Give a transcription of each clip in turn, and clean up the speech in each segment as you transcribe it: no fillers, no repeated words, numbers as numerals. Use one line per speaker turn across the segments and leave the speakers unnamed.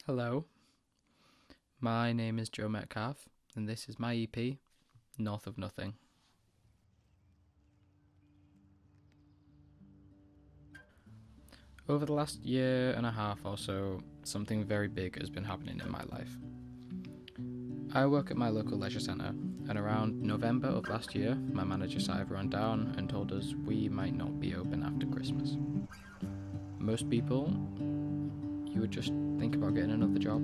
Hello, my name is Joe Metcalf, and this is my EP, North of Nothing. Over the last year and a half or so, something very big has been happening in my life. I work at my local leisure centre, and around November of last year, my manager sat everyone down and told us we might not be open after Christmas. Most people, you would just think about getting another job,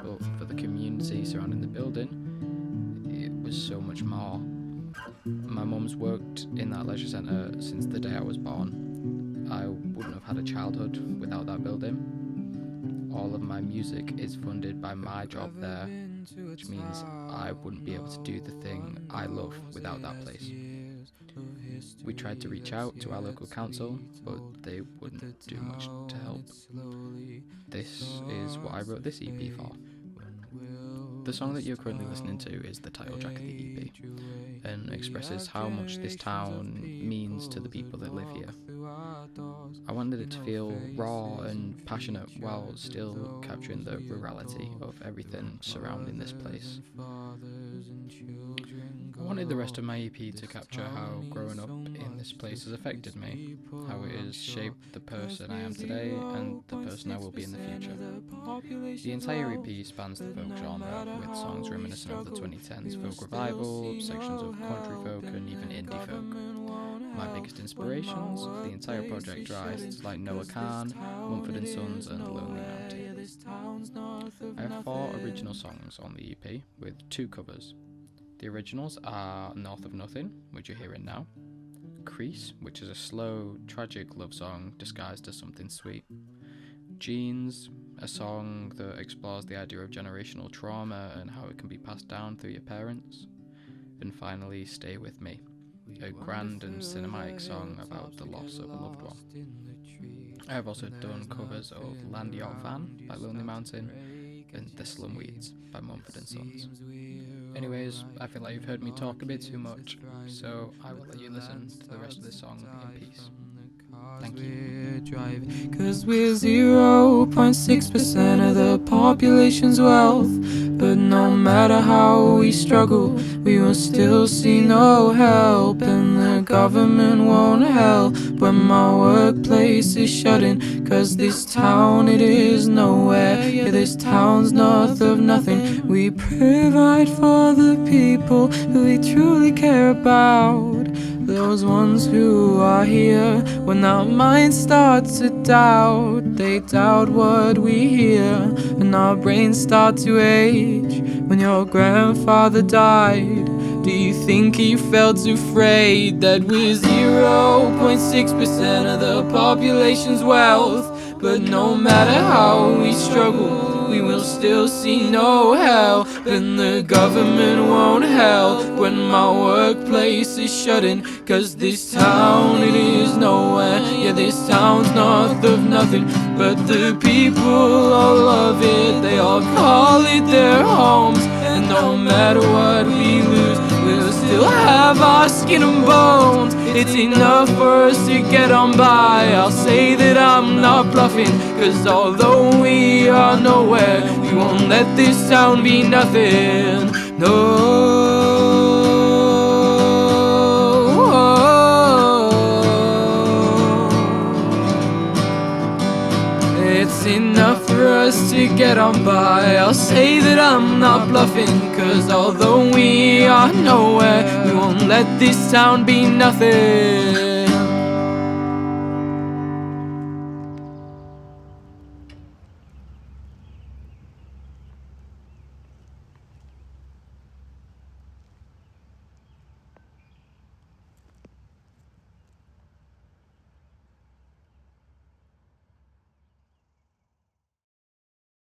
but for the community surrounding the building, it was so much more. My mum's worked in that leisure centre since the day I was born. I wouldn't have had a childhood without that building. All of my music is funded by my job there, which means I wouldn't be able to do the thing I love without that place. We tried to reach out to our local council, but they wouldn't do much to help. This is what I wrote this EP for. The song that you're currently listening to is the title track of the EP and expresses how much this town means to the people that live here. I wanted it to feel raw and passionate while still capturing the rurality of everything surrounding this place. I wanted the rest of my EP to capture how growing up in this place has affected me, how it has shaped the person I am today and the person I will be in the future. The entire EP spans the folk genre, with songs reminiscent of the 2010s folk revival, sections of country folk and even indie folk. My biggest inspirations for the entire project are artists like Noah Kahan, Mumford & Sons and Lonely Mountain. I have 4 original songs on the EP, with 2 covers. The originals are North of Nothing, which you're hearing now, Crease, which is a slow, tragic love song disguised as something sweet, Genes, a song that explores the idea of generational trauma and how it can be passed down through your parents, and finally Stay With Me, a grand and cinematic song about the loss of a loved one. I have also done covers of Land Yacht Van by Lonely Mountain and The Slum Weeds by Mumford & Sons. Anyways, I feel like you've heard me talk a bit too much, so I will let you listen to the rest of this song in peace. Thank you.
Cause we're 0.6% of the population's wealth. But no matter how we struggle, we will still see no help. And the government won't help when my workplace is shutting. Cause this town, it is nowhere. Yeah, this town's north of nothing. We provide for the people who we truly care about, those ones who are here when our minds start to doubt. They doubt what we hear and our brains start to age. When your grandfather died, do you think he felt afraid that we're 0.6% of the population's wealth? But no matter how we struggle, we will still see no help. And the government won't help when my workplace is shutting. Cause this town, it is nowhere. Yeah, this town's north of nothing. But the people all love it, they all call it their homes. And no matter what we lose, we'll still have our skin and bones. It's enough for us to get on by. I'll say that I'm not bluffing, cause although we are nowhere, we won't let this town be nothing. No. It's enough for us to get on by. I'll say that I'm not bluffing, cause although we are nowhere, we won't let this town be nothing.